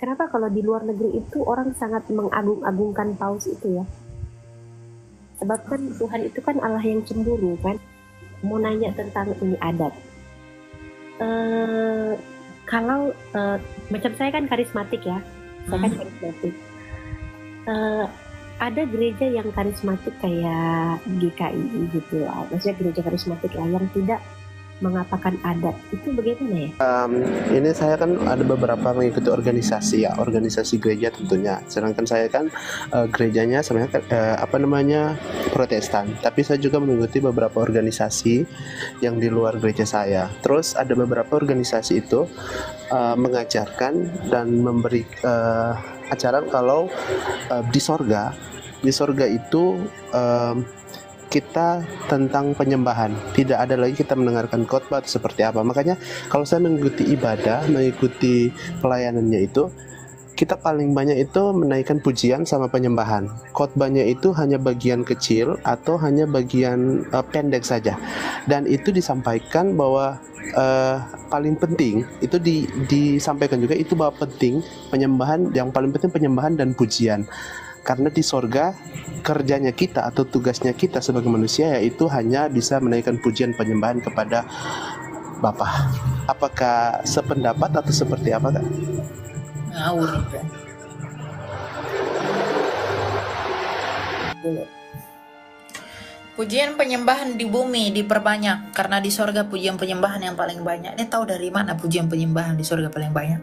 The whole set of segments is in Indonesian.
Kenapa kalau di luar negeri itu orang sangat mengagung-agungkan paus itu ya? Sebab kan Tuhan itu kan Allah yang cemburu kan. Mau nanya tentang ini adat. Kalau macam saya kan karismatik ya, saya kan karismatik. Ada gereja yang karismatik kayak GKI gitu lah, maksudnya gereja karismatik lah yang tidak mengatakan adat, itu bagaimana ya? Ini saya kan ada beberapa mengikuti organisasi ya, organisasi gereja tentunya. Sedangkan saya kan gerejanya sebenarnya Protestan, tapi saya juga mengikuti beberapa organisasi yang di luar gereja saya. Terus ada beberapa organisasi itu mengajarkan dan memberi ajaran kalau di sorga itu kita tentang penyembahan, tidak ada lagi kita mendengarkan khotbah atau seperti apa. Makanya kalau saya mengikuti ibadah, mengikuti pelayanannya itu, kita paling banyak itu menaikkan pujian sama penyembahan. Khotbahnya itu hanya bagian kecil atau hanya bagian pendek saja, dan itu disampaikan bahwa paling penting itu disampaikan juga itu bahwa penting penyembahan, yang paling penting penyembahan dan pujian. Karena di sorga kerjanya kita atau tugasnya kita sebagai manusia yaitu hanya bisa menaikkan pujian penyembahan kepada Bapa. Apakah sependapat atau seperti apa, Kak? Ngawur itu. Pujian penyembahan di bumi diperbanyak karena di sorga pujian penyembahan yang paling banyak. Ini tahu dari mana pujian penyembahan di sorga paling banyak?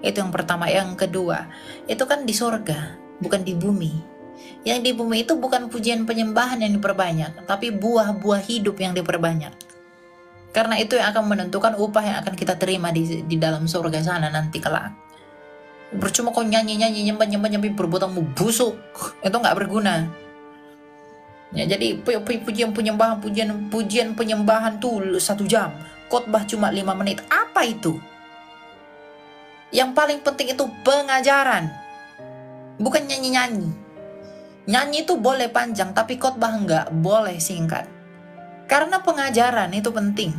Itu yang pertama. Yang kedua, itu kan di sorga, bukan di bumi. Yang di bumi itu bukan pujian penyembahan yang diperbanyak, tapi buah-buah hidup yang diperbanyak. Karena itu yang akan menentukan upah yang akan kita terima di dalam surga sana nanti kelak. Percuma kau nyanyi-nyanyi, nyembah-nyembah, perbuatanmu busuk, itu nggak berguna. Ya, jadi pujian penyembahan tuh 1 jam, khotbah cuma 5 menit. Apa itu? Yang paling penting itu pengajaran, bukan nyanyi-nyanyi. Nyanyi itu boleh panjang, tapi khotbah enggak, boleh singkat. Karena pengajaran itu penting.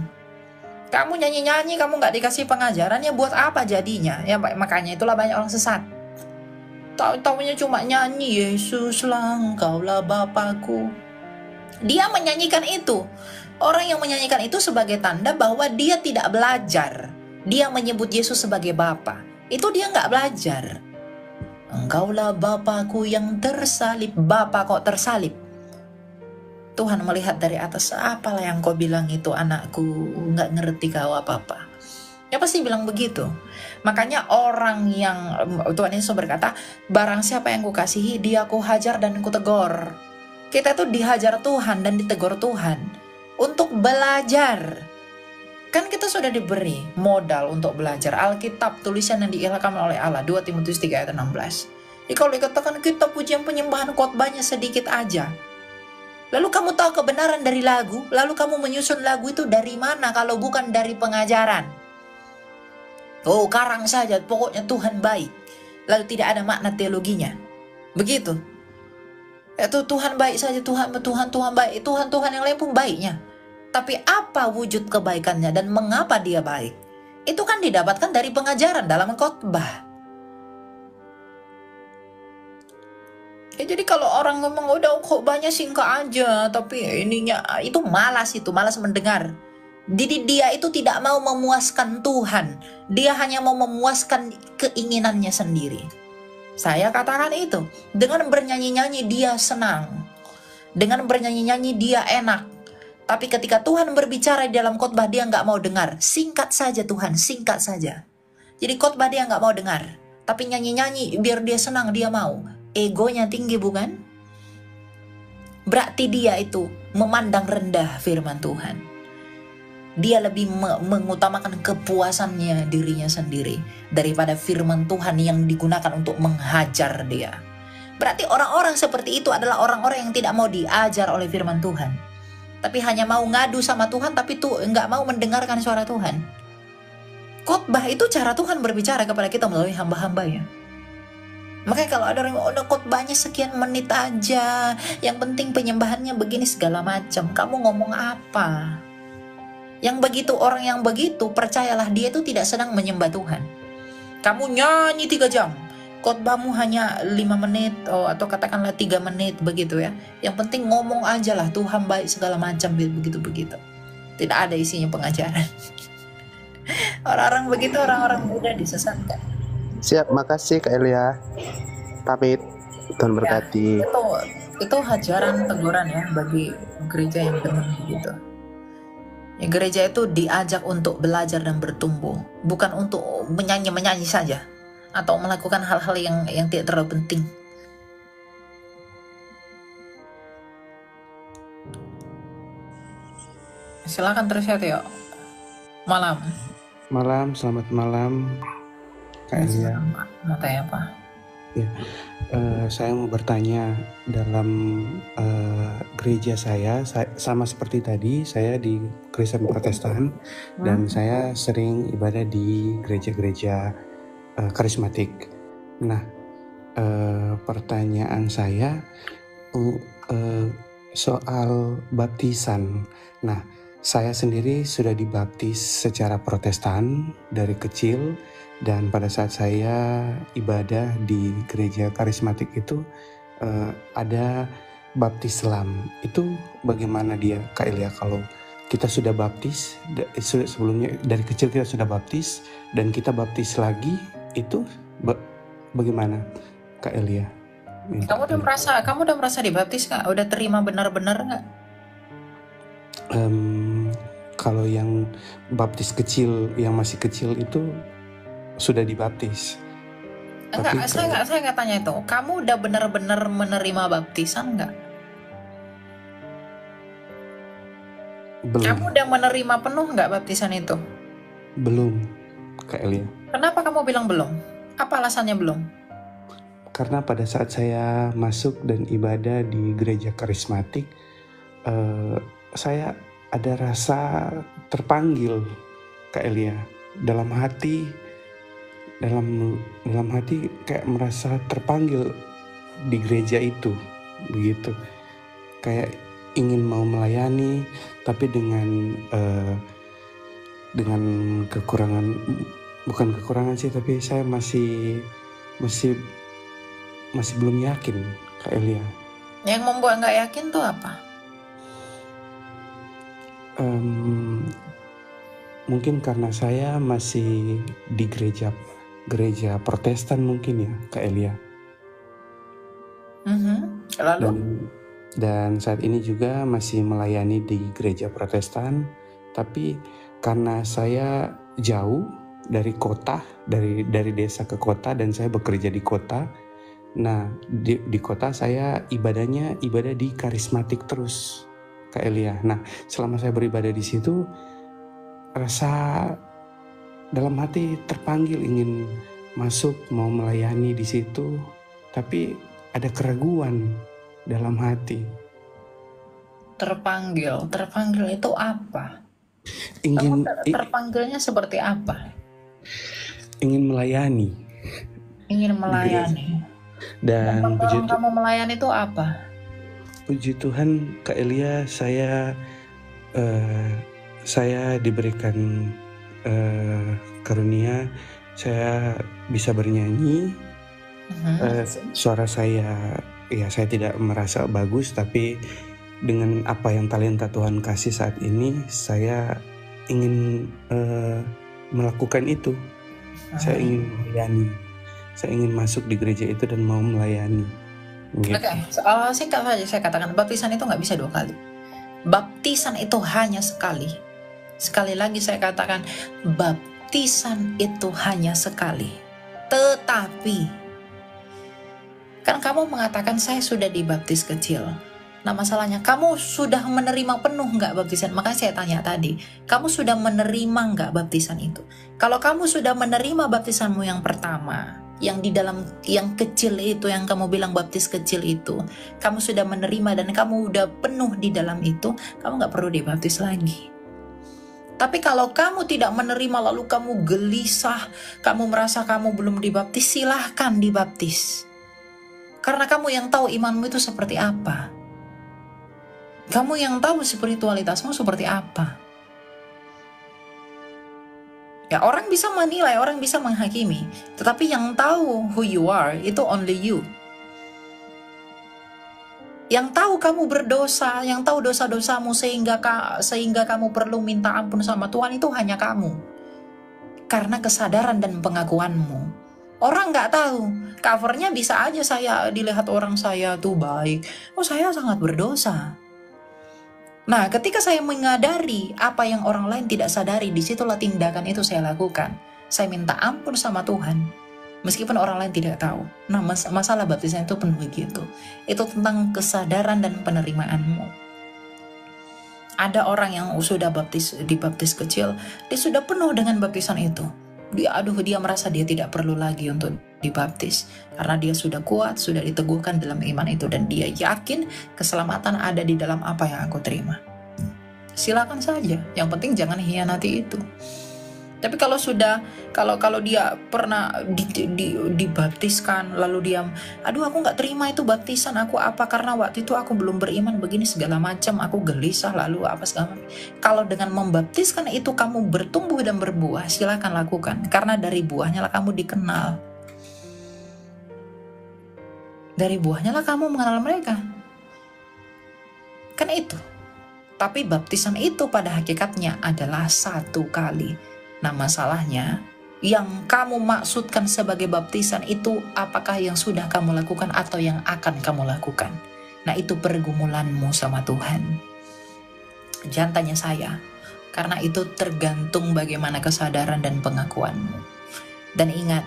Kamu nyanyi-nyanyi, kamu nggak dikasih pengajaran, ya buat apa jadinya? Ya makanya itulah banyak orang sesat. Tahu-taunya cuma nyanyi, Yesuslah Engkaulah Bapakku. Dia menyanyikan itu. Orang yang menyanyikan itu sebagai tanda bahwa dia tidak belajar. Dia menyebut Yesus sebagai Bapa. Itu dia nggak belajar. Engkaulah Bapakku yang tersalib. Bapa kok tersalib? Tuhan melihat dari atas, apalah yang kau bilang itu anakku, nggak ngerti kau apa-apa. Ya pasti bilang begitu. Makanya orang yang, Tuhan Yesus berkata, barang siapa yang kukasihi, dia ku hajar dan ku tegur. Kita tuh dihajar Tuhan dan ditegur Tuhan untuk belajar. Kan kita sudah diberi modal untuk belajar. Alkitab tulisan yang diilhamkan oleh Allah, 2 Timotius 3 ayat 16. Jadi kalau dikatakan kita pujian penyembahan khotbahnya sedikit aja, lalu kamu tahu kebenaran dari lagu, lalu kamu menyusun lagu itu dari mana kalau bukan dari pengajaran? Oh, karang saja, pokoknya Tuhan baik, lalu tidak ada makna teologinya. Begitu. Itu Tuhan baik saja, Tuhan baik, Tuhan yang lain pun baiknya. Tapi apa wujud kebaikannya dan mengapa dia baik? Itu kan didapatkan dari pengajaran dalam khotbah. Ya, jadi kalau orang ngomong udah khotbahnya singkat aja, tapi ininya itu malas mendengar. Jadi dia itu tidak mau memuaskan Tuhan. Dia hanya mau memuaskan keinginannya sendiri. Saya katakan itu. Dengan bernyanyi-nyanyi dia senang. Dengan bernyanyi-nyanyi dia enak. Tapi ketika Tuhan berbicara di dalam khotbah dia nggak mau dengar. Singkat saja Tuhan, singkat saja. Jadi khotbah dia nggak mau dengar. Tapi nyanyi-nyanyi biar dia senang, dia mau. Egonya tinggi bukan? Berarti dia itu memandang rendah firman Tuhan. Dia lebih mengutamakan kepuasannya dirinya sendiri daripada firman Tuhan yang digunakan untuk menghajar dia. Berarti orang-orang seperti itu adalah orang-orang yang tidak mau diajar oleh firman Tuhan, tapi hanya mau ngadu sama Tuhan, tapi tuh nggak mau mendengarkan suara Tuhan. Khotbah itu cara Tuhan berbicara kepada kita melalui hamba-hambanya. Makanya kalau ada orang udah khotbahnya sekian menit aja, yang penting penyembahannya begini segala macam, kamu ngomong apa? Yang begitu, orang yang begitu, percayalah dia itu tidak sedang menyembah Tuhan. Kamu nyanyi 3 jam, khotbahmu hanya 5 menit atau katakanlah 3 menit begitu ya. Yang penting ngomong aja lah, Tuhan baik segala macam begitu-begitu. Tidak ada isinya pengajaran. Orang-orang begitu, orang-orang muda disesatkan. Siap, makasih Kak Elia. Pamit. Tuhan berkati. Itu ajaran teguran ya bagi gereja yang benar begitu. Ya, gereja itu diajak untuk belajar dan bertumbuh, bukan untuk menyanyi saja atau melakukan hal-hal yang tidak terlalu penting. Silakan terus ya Tio. Malam, selamat malam Kak Elia. mau tanya apa? Ya, saya mau bertanya dalam gereja saya sama seperti tadi, saya di Kristen Protestan dan saya sering ibadah di gereja-gereja karismatik. Nah, pertanyaan saya soal baptisan. Nah, saya sendiri sudah dibaptis secara Protestan dari kecil. Dan pada saat saya ibadah di gereja karismatik itu ada baptis Islam. Itu bagaimana dia Kak Elia, kalau kita sudah baptis, sebelumnya dari kecil kita sudah baptis dan kita baptis lagi, itu bagaimana Kak Elia? Kamu udah merasa dibaptis Kak? Udah terima benar-benar nggak? Kalau yang baptis kecil, yang masih kecil itu sudah dibaptis. Enggak, saya nggak tanya itu. Kamu udah benar-benar menerima baptisan nggak? Belum. Kamu udah menerima penuh nggak baptisan itu? Belum, Kak Elia. Kenapa kamu bilang belum? Apa alasannya belum? Karena pada saat saya masuk dan ibadah di gereja karismatik, saya ada rasa terpanggil, Kak Elia. Dalam hati kayak merasa terpanggil di gereja itu, begitu. Kayak ingin mau melayani, tapi dengan kekurangan, bukan kekurangan sih, tapi saya masih belum yakin, Kak Elia. Yang membuat nggak yakin tuh apa? Mungkin karena saya masih di gereja Protestan mungkin ya, Kak Elia. Lalu? Dan saat ini juga masih melayani di gereja Protestan, tapi karena saya jauh dari kota, dari desa ke kota, dan saya bekerja di kota. Nah, di kota saya ibadah di karismatik terus, Kak Elia. Nah, selama saya beribadah di situ, rasa dalam hati terpanggil ingin masuk, mau melayani di situ, tapi ada keraguan dalam hati. Terpanggil itu apa? Terpanggilnya seperti apa? Ingin melayani. Dan puji kamu melayani itu apa? Puji Tuhan, Kak Elia, saya diberikan karunia, saya bisa bernyanyi. Suara saya tidak merasa bagus, tapi dengan apa yang talenta Tuhan kasih saat ini, saya ingin melakukan itu. Saya ingin melayani, saya ingin masuk di gereja itu dan mau melayani. Gitu. Oke, singkat saja saya katakan, baptisan itu nggak bisa 2 kali. Baptisan itu hanya sekali. Sekali lagi saya katakan, baptisan itu hanya sekali. Tetapi kan kamu mengatakan saya sudah dibaptis kecil. Nah, masalahnya kamu sudah menerima penuh nggak baptisan? Makanya saya tanya tadi, kamu sudah menerima nggak baptisan itu? Kalau kamu sudah menerima baptisanmu yang pertama, yang di dalam yang kecil itu, yang kamu bilang baptis kecil itu, kamu sudah menerima dan kamu udah penuh di dalam itu, kamu nggak perlu dibaptis lagi. Tapi kalau kamu tidak menerima lalu kamu gelisah, kamu merasa kamu belum dibaptis, silahkan dibaptis. Karena kamu yang tahu imanmu itu seperti apa. Kamu yang tahu spiritualitasmu seperti apa. Ya, orang bisa menilai, orang bisa menghakimi, tetapi yang tahu who you are itu only you. Yang tahu kamu berdosa, yang tahu dosa-dosamu sehingga kamu perlu minta ampun sama Tuhan itu hanya kamu. Karena kesadaran dan pengakuanmu. Orang nggak tahu. Covernya bisa aja saya dilihat orang saya tuh baik. Oh, saya sangat berdosa. Nah, ketika saya menyadari apa yang orang lain tidak sadari, disitulah tindakan itu saya lakukan. Saya minta ampun sama Tuhan. Meskipun orang lain tidak tahu. Nah, masalah baptisan itu penuh begitu. Itu tentang kesadaran dan penerimaanmu. Ada orang yang sudah dibaptis kecil, dia sudah penuh dengan baptisan itu. Dia merasa dia tidak perlu lagi untuk dibaptis. Karena dia sudah kuat, sudah diteguhkan dalam iman itu. Dan dia yakin keselamatan ada di dalam apa yang aku terima. Silakan saja, yang penting jangan hianati itu. Tapi kalau dia pernah dibaptiskan, lalu dia, aduh aku nggak terima itu baptisan, aku apa, karena waktu itu aku belum beriman begini segala macam, aku gelisah lalu apa segala macam. Kalau dengan membaptiskan itu kamu bertumbuh dan berbuah, silakan lakukan. Karena dari buahnya lah kamu dikenal. Dari buahnya lah kamu mengenal mereka. Kan itu. Tapi baptisan itu pada hakikatnya adalah satu kali. Nah, masalahnya yang kamu maksudkan sebagai baptisan itu apakah yang sudah kamu lakukan atau yang akan kamu lakukan. Nah, itu pergumulanmu sama Tuhan. Jangan tanya saya, karena itu tergantung bagaimana kesadaran dan pengakuanmu. Dan ingat,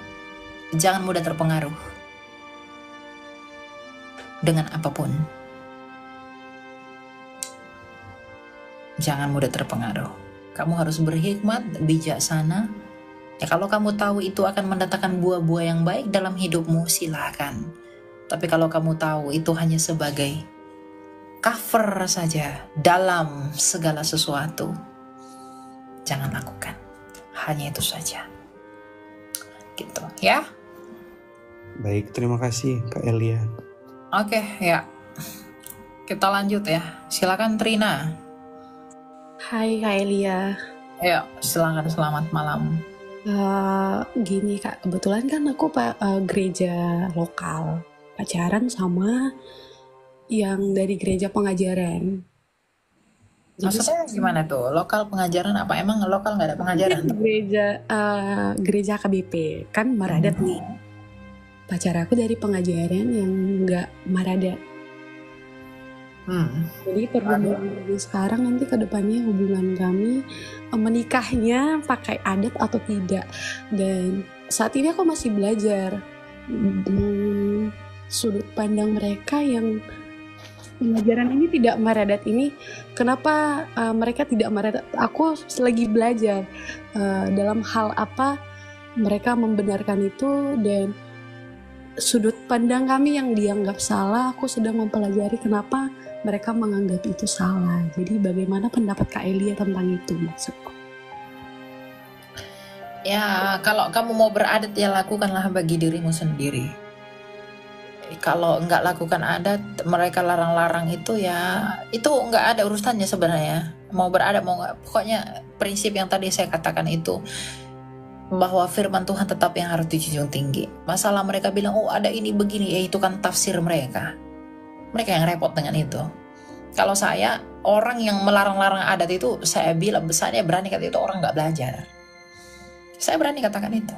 jangan mudah terpengaruh dengan apapun. Jangan mudah terpengaruh. Kamu harus berhikmat, bijaksana. Ya, kalau kamu tahu itu akan mendatangkan buah-buah yang baik dalam hidupmu, silahkan. Tapi kalau kamu tahu itu hanya sebagai cover saja dalam segala sesuatu, jangan lakukan. Hanya itu saja. Gitu, ya. Baik, terima kasih Kak Elia. Oke, ya. Kita lanjut ya. Silakan Trina. Hai Kak Elia. Ayo, silakan, selamat malam. Gini Kak, kebetulan kan aku gereja lokal, pacaran sama yang dari gereja pengajaran. Maksudnya gimana tuh? Lokal pengajaran apa? Emang lokal nggak ada pengajaran? Gereja KBP, kan Maradat nih. Pacar aku dari pengajaran yang nggak Maradat. Jadi pergumulan sekarang nanti ke depannya hubungan kami menikahnya pakai adat atau tidak. Dan saat ini aku masih belajar sudut pandang mereka yang pengajaran ini tidak Maradat ini. Kenapa mereka tidak Maradat? Aku lagi belajar dalam hal apa mereka membenarkan itu, dan sudut pandang kami yang dianggap salah. Aku sedang mempelajari kenapa mereka menganggap itu salah. Jadi bagaimana pendapat Kak Elia tentang itu, maksudku? Ya, kalau kamu mau beradat ya lakukanlah bagi dirimu sendiri. Kalau nggak lakukan adat, mereka larang-larang itu ya, itu nggak ada urusannya sebenarnya. Mau beradat mau nggak, pokoknya prinsip yang tadi saya katakan itu, bahwa firman Tuhan tetap yang harus dijunjung tinggi. Masalah mereka bilang, oh ada ini begini, ya itu kan tafsir mereka. Mereka yang repot dengan itu. Kalau saya, orang yang melarang-larang adat itu, saya berani kata itu orang nggak belajar. Saya berani katakan itu.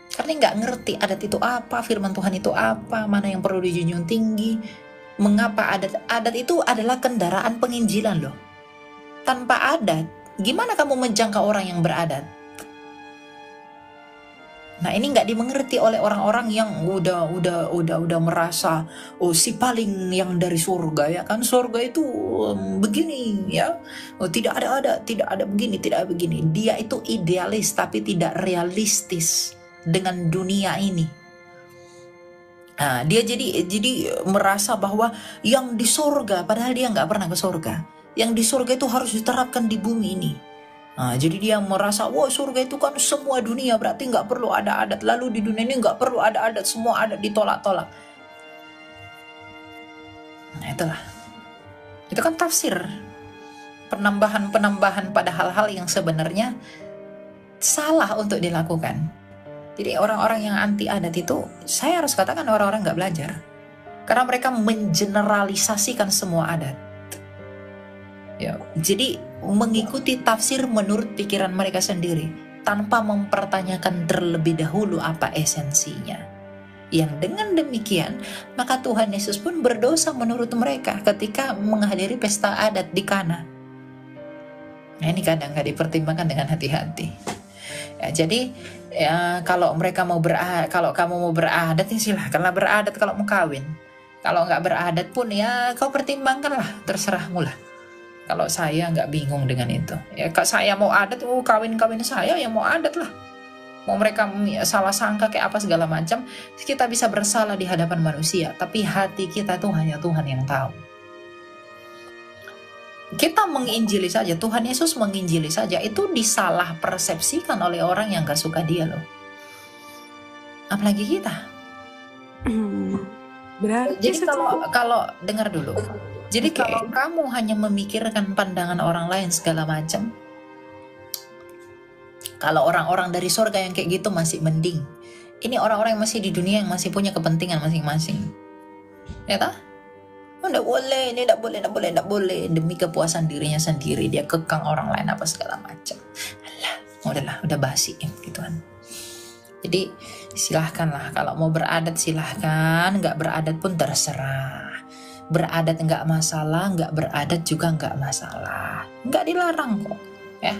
Karena nggak ngerti adat itu apa, firman Tuhan itu apa, mana yang perlu dijunjung tinggi. Mengapa adat itu adalah kendaraan penginjilan loh. Tanpa adat, gimana kamu menjangkau orang yang beradat? Nah, ini nggak dimengerti oleh orang-orang yang udah merasa oh si paling yang dari surga, ya kan, surga itu begini ya, oh tidak ada begini, tidak begini. Dia itu idealis tapi tidak realistis dengan dunia ini. Nah, dia jadi merasa bahwa yang di surga, padahal dia nggak pernah ke surga. Yang di surga itu harus diterapkan di bumi ini. Nah, jadi dia merasa, wah surga itu kan semua dunia, berarti nggak perlu ada adat. Lalu di dunia ini nggak perlu ada adat, semua adat ditolak-tolak. Nah itulah, itu kan tafsir, penambahan pada hal-hal yang sebenarnya salah untuk dilakukan. Jadi orang-orang yang anti adat itu, saya harus katakan orang-orang nggak belajar. Karena mereka mengeneralisasikan semua adat. Ya, jadi mengikuti tafsir menurut pikiran mereka sendiri, tanpa mempertanyakan terlebih dahulu apa esensinya. Yang dengan demikian, maka Tuhan Yesus pun berdosa menurut mereka ketika menghadiri pesta adat di Kana. Nah, ini kadang nggak dipertimbangkan dengan hati-hati. Ya, jadi ya, kalau kamu mau beradat ya silahkanlah beradat kalau mau kawin. Kalau nggak beradat pun ya kau pertimbangkanlah, terserahmu lah. Kalau saya nggak bingung dengan itu. Ya, kalau saya mau adat, kawin saya ya mau adat lah. Mau mereka salah sangka kayak apa segala macam, kita bisa bersalah di hadapan manusia, tapi hati kita tuh hanya Tuhan yang tahu. Kita menginjili saja, Tuhan Yesus menginjili saja, itu disalah persepsikan oleh orang yang gak suka dia loh. Apalagi kita. Berarti jadi kalau dengar dulu. Jadi kalau kamu hanya memikirkan pandangan orang lain segala macam, kalau orang-orang dari surga yang kayak gitu masih mending. Ini orang-orang yang masih di dunia yang masih punya kepentingan masing-masing. Ya tak? Nggak boleh. Demi kepuasan dirinya sendiri, dia kekang orang lain apa segala macam. Alah, udah basi gitu kan. Jadi silahkanlah, kalau mau beradat silahkan, nggak beradat pun terserah. Beradat nggak masalah, nggak beradat juga nggak masalah. Nggak dilarang kok, ya.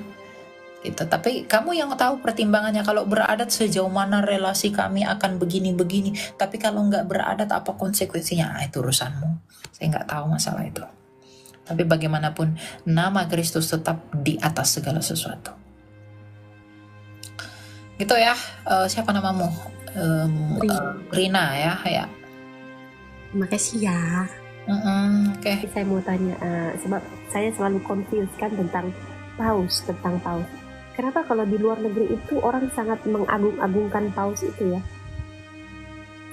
Gitu. Tapi kamu yang tahu pertimbangannya, kalau beradat sejauh mana relasi kami akan begini-begini. Tapi kalau nggak beradat apa konsekuensinya? Itu urusanmu. Saya nggak tahu masalah itu. Tapi bagaimanapun nama Kristus tetap di atas segala sesuatu. Gitu ya. Siapa namamu? Rina ya. Makasih ya. Oke. Saya mau tanya, sebab saya selalu confused kan tentang paus. Kenapa kalau di luar negeri itu orang sangat mengagung-agungkan paus itu ya?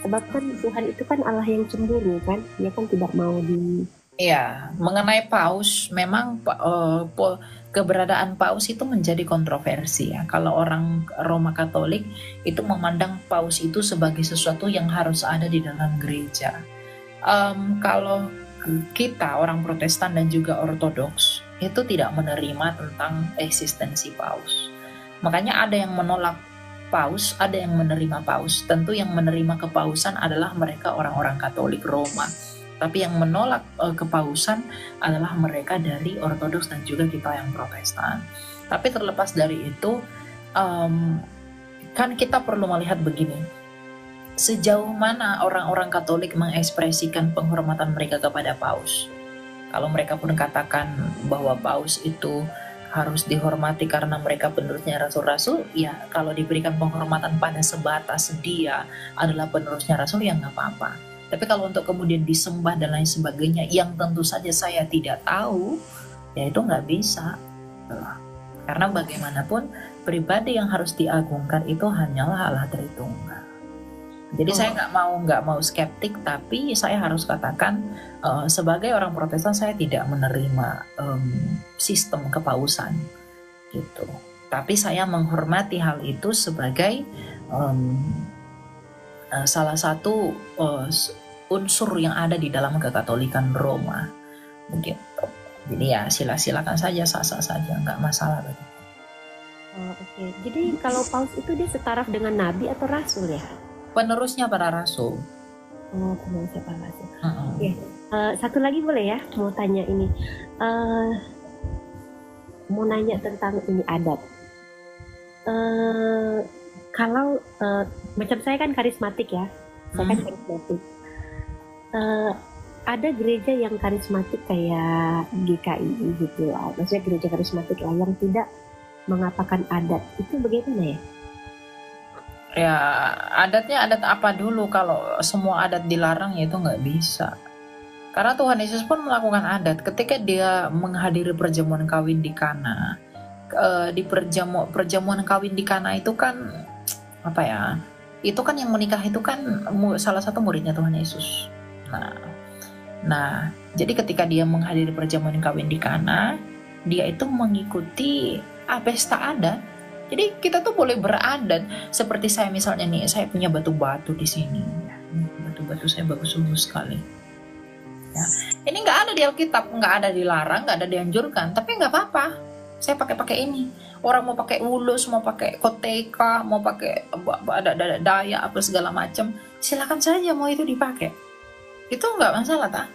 Sebab kan Tuhan itu kan Allah yang cemburu kan, dia kan tidak mau di... Iya, mengenai paus, memang keberadaan paus itu menjadi kontroversi ya. Kalau orang Roma Katolik itu memandang paus itu sebagai sesuatu yang harus ada di dalam gereja. Kalau kita orang Protestan dan juga Ortodoks itu tidak menerima tentang eksistensi paus. Makanya ada yang menolak paus, ada yang menerima paus. Tentu yang menerima kepausan adalah mereka orang-orang Katolik Roma. Tapi yang menolak kepausan adalah mereka dari Ortodoks dan juga kita yang Protestan. Tapi terlepas dari itu, kan kita perlu melihat begini. Sejauh mana orang-orang Katolik mengekspresikan penghormatan mereka kepada paus. Kalau mereka pun katakan bahwa paus itu harus dihormati karena mereka penerusnya rasul-rasul, ya kalau diberikan penghormatan pada sebatas dia adalah penerusnya rasul, ya nggak apa-apa. Tapi kalau untuk kemudian disembah dan lain sebagainya, yang tentu saja saya tidak tahu, ya itu nggak bisa. Karena bagaimanapun pribadi yang harus diagungkan itu hanyalah Allah Tritunggal. Jadi saya nggak mau skeptik, tapi saya harus katakan sebagai orang Protestan saya tidak menerima sistem kepausan gitu. Tapi saya menghormati hal itu sebagai salah satu unsur yang ada di dalam kekatolikan Roma begitu. Jadi ya silakan saja, sah-sah saja, nggak masalah begitu. Oke. Jadi kalau paus itu dia setaraf dengan nabi atau rasul ya? Penerusnya para rasul. Penerusnya para rasul. Oke. Satu lagi boleh ya? Mau tanya ini. Mau nanya tentang ini adat. Kalau macam saya kan karismatik ya, saya kan karismatik. Ada gereja yang karismatik kayak GKI gitu lah, maksudnya gereja karismatik lah yang tidak mengapakan adat, itu bagaimana ya? Ya adatnya adat apa dulu? Kalau semua adat dilarang ya itu nggak bisa. Karena Tuhan Yesus pun melakukan adat ketika dia menghadiri perjamuan kawin di Kana. Di perjamuan kawin di Kana itu kan apa ya? Itu kan yang menikah itu kan salah satu muridnya Tuhan Yesus. Nah, jadi ketika dia menghadiri perjamuan kawin di Kana, dia itu mengikuti pesta adat. Jadi kita tuh boleh beradat seperti saya misalnya nih, saya punya batu-batu di sini. Batu-batu saya bagus sekali. Ya. Ini nggak ada di Alkitab, nggak ada dilarang, nggak ada dianjurkan, tapi nggak apa-apa. Saya pakai ini. Orang mau pakai ulus, mau pakai koteka, mau pakai ada daya apa segala macam, silakan saja mau itu dipakai. Itu nggak masalah, tak?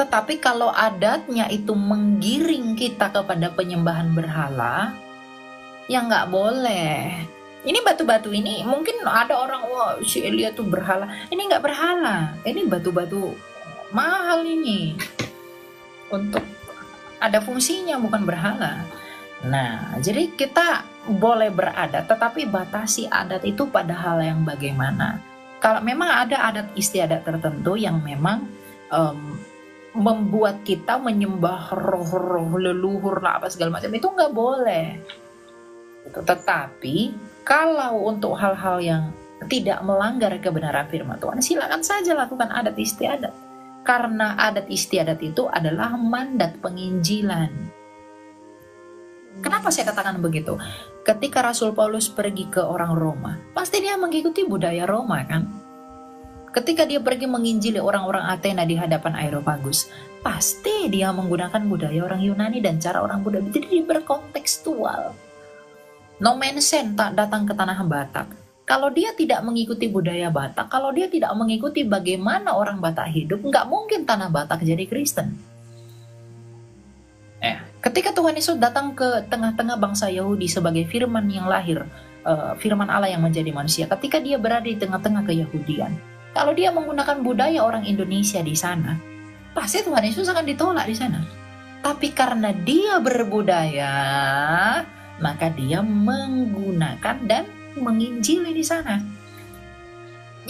Tetapi kalau adatnya itu menggiring kita kepada penyembahan berhala, ya nggak boleh. Ini batu-batu ini mungkin ada orang, wah si Elia tuh berhala. Ini nggak berhala, ini batu-batu mahal ini. Untuk ada fungsinya, bukan berhala. Nah, jadi kita boleh beradat, tetapi batasi adat itu pada hal yang bagaimana. Kalau memang ada adat istiadat tertentu yang memang membuat kita menyembah roh-roh leluhur lah apa segala macam, itu nggak boleh. Tetapi kalau untuk hal-hal yang tidak melanggar kebenaran firman Tuhan, silakan saja lakukan adat istiadat. Karena adat istiadat itu adalah mandat penginjilan. Kenapa saya katakan begitu? Ketika Rasul Paulus pergi ke orang Roma, pasti dia mengikuti budaya Roma kan? Ketika dia pergi menginjili orang-orang Athena di hadapan Areopagus, pasti dia menggunakan budaya orang Yunani dan cara orang Buddha. Jadi dia berkontekstual. No mensen tak datang ke tanah Batak. Kalau dia tidak mengikuti budaya Batak, kalau dia tidak mengikuti bagaimana orang Batak hidup, nggak mungkin tanah Batak jadi Kristen. Ketika Tuhan Yesus datang ke tengah-tengah bangsa Yahudi sebagai firman yang lahir, firman Allah yang menjadi manusia, ketika dia berada di tengah-tengah keyahudian, kalau dia menggunakan budaya orang Indonesia di sana, pasti Tuhan Yesus akan ditolak di sana. Tapi karena dia berbudaya, maka dia menggunakan dan menginjili di sana.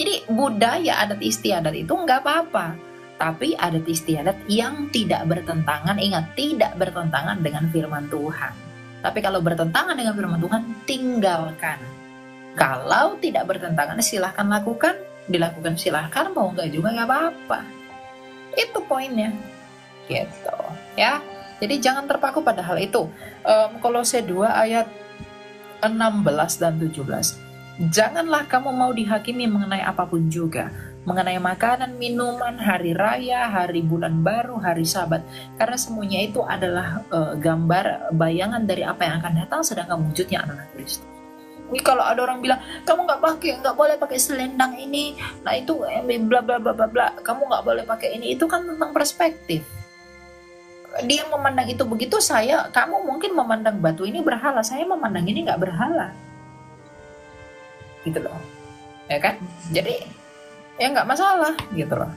Jadi budaya adat istiadat itu nggak apa-apa. Tapi adat istiadat yang tidak bertentangan, ingat, tidak bertentangan dengan firman Tuhan. Tapi kalau bertentangan dengan firman Tuhan, tinggalkan. Kalau tidak bertentangan, silahkan lakukan. Dilakukan silahkan, mau nggak juga nggak apa-apa. Itu poinnya. Gitu. Ya. Jadi jangan terpaku pada hal itu. Kolose 2 ayat 16 dan 17. Janganlah kamu mau dihakimi mengenai apapun juga. Mengenai makanan, minuman, hari raya, hari bulan baru, hari sabat. Karena semuanya itu adalah gambar, bayangan dari apa yang akan datang, sedangkan wujudnya adalah Kristus. Ini kalau ada orang bilang, kamu nggak boleh pakai selendang ini, nah itu bla bla bla bla bla, kamu nggak boleh pakai ini, itu kan tentang perspektif. Dia memandang itu begitu, kamu mungkin memandang batu ini berhala, saya memandang ini nggak berhala. Gitu loh. Ya kan? Jadi ya nggak masalah gitu loh.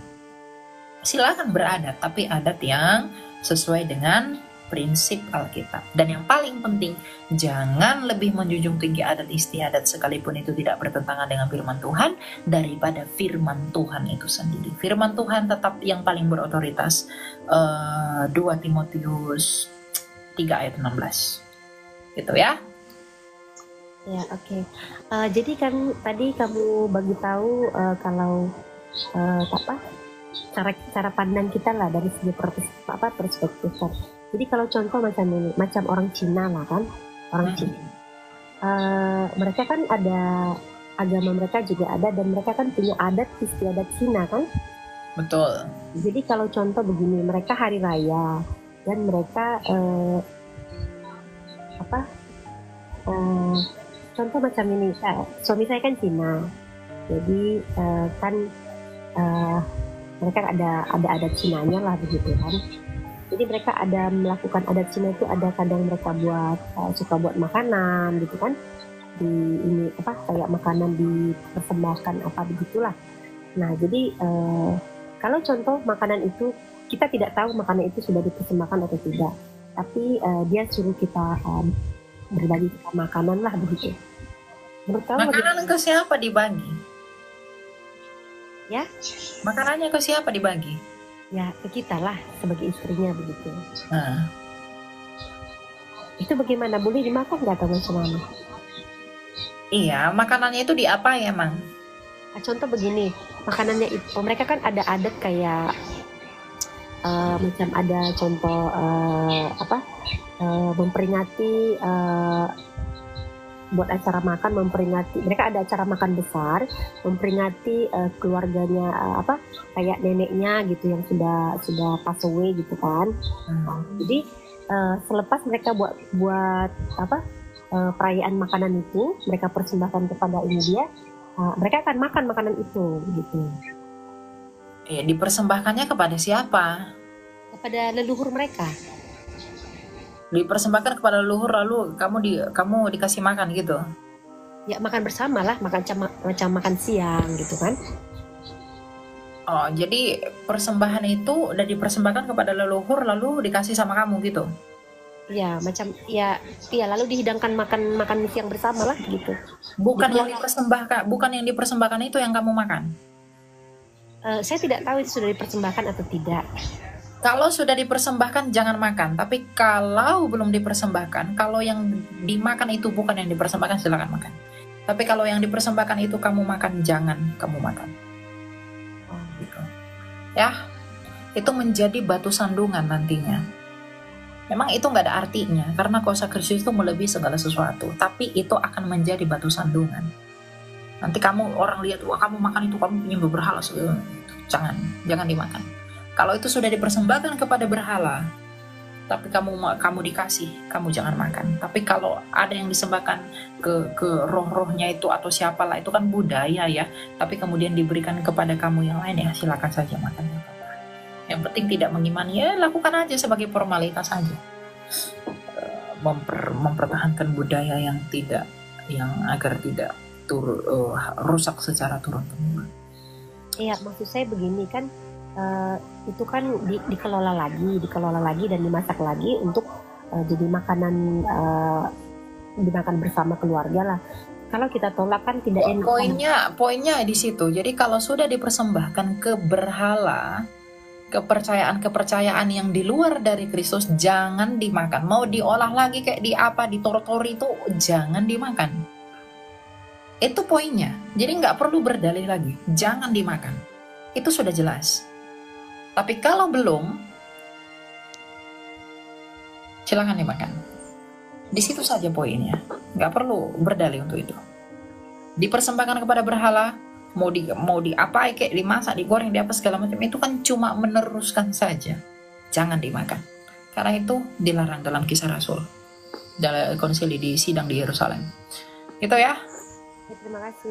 Silakan beradat, tapi adat yang sesuai dengan prinsip Alkitab. Dan yang paling penting, jangan lebih menjunjung tinggi adat istiadat sekalipun itu tidak bertentangan dengan firman Tuhan daripada firman Tuhan itu sendiri. Firman Tuhan tetap yang paling berotoritas. 2 Timotius 3 ayat 16. Gitu ya. Ya, oke. Jadi kan tadi kamu bagi tahu kalau cara pandang kita lah dari segi perspektif. Jadi kalau contoh macam ini, macam orang Cina lah kan, orang Cina. Mereka kan ada agama, mereka juga ada, dan mereka kan punya adat istiadat Cina kan. Betul. Jadi kalau contoh begini, mereka hari raya dan mereka contoh macam ini, suami saya kan Cina, jadi mereka ada adat Cinanya lah begitu kan. Jadi mereka ada melakukan adat Cina itu, ada kadang mereka suka buat makanan gitu kan, di ini kayak makanan dipersembahkan apa begitulah. Nah jadi kalau contoh makanan itu kita tidak tahu makanan itu sudah dipersembahkan atau tidak, tapi dia suruh kita berbagi makanan lah begitu. Menurut kamu makanan ke siapa dibagi? Ya? Makanannya ke siapa dibagi? Ya ke kita lah sebagai istrinya begitu. Itu bagaimana, boleh dimakan nggak teman-teman? Iya, makanannya itu diapain emang? Contoh begini, makanannya itu mereka kan ada adat kayak macam ada contoh memperingati buat acara makan memperingati, mereka ada acara makan besar memperingati keluarganya, kayak neneknya gitu yang sudah pass away gitu kan. Jadi selepas mereka buat perayaan makanan itu, mereka persembahkan kepada ini dia, mereka akan makan makanan itu gitu. Dipersembahkannya kepada siapa? Kepada leluhur mereka. Dipersembahkan kepada leluhur, lalu kamu dikasih makan gitu? Ya makan bersama lah, macam makan siang gitu kan. Oh, jadi persembahan itu udah dipersembahkan kepada leluhur lalu dikasih sama kamu gitu? Ya macam ya lalu dihidangkan makan siang bersama lah gitu. Bukan yang dipersembahkan itu yang kamu makan? Saya tidak tahu itu sudah dipersembahkan atau tidak. Kalau sudah dipersembahkan jangan makan, tapi kalau belum dipersembahkan, kalau yang dimakan itu bukan yang dipersembahkan, silakan makan. Tapi kalau yang dipersembahkan itu kamu makan, jangan kamu makan. Gitu. Ya, itu menjadi batu sandungan nantinya. Memang itu nggak ada artinya, karena kuasa Kristus itu melebihi segala sesuatu. Tapi itu akan menjadi batu sandungan. Nanti orang lihat, wah kamu makan itu, kamu penyembah berhala. Jangan dimakan. Kalau itu sudah dipersembahkan kepada berhala, tapi kamu dikasih, kamu jangan makan. Tapi kalau ada yang disembahkan ke roh-rohnya itu atau siapalah, itu kan budaya ya. Tapi kemudian diberikan kepada kamu yang lain, ya silakan saja makan. Yang penting tidak mengimani, ya lakukan aja sebagai formalitas saja. Mempertahankan budaya yang agar tidak rusak secara turun-temurun. Iya, maksud saya begini kan. Itu kan dikelola lagi dan dimasak lagi untuk jadi makanan dimakan bersama keluarga lah. Kalau kita tolak kan tidak enak. Poinnya di situ. Jadi kalau sudah dipersembahkan ke berhala, kepercayaan yang di luar dari Kristus, jangan dimakan. Mau diolah lagi kayak ditor-tori itu jangan dimakan. Itu poinnya. Jadi nggak perlu berdalih lagi. Jangan dimakan. Itu sudah jelas. Tapi kalau belum, silakan dimakan. Di situ saja poinnya. Nggak perlu berdalih untuk itu. Dipersembahkan kepada berhala, mau diapain kayak dimasak, digoreng, di apa segala macam, itu kan cuma meneruskan saja. Jangan dimakan. Karena itu dilarang dalam Kisah Rasul, dalam konsili di sidang di Yerusalem. Gitu ya. Terima kasih.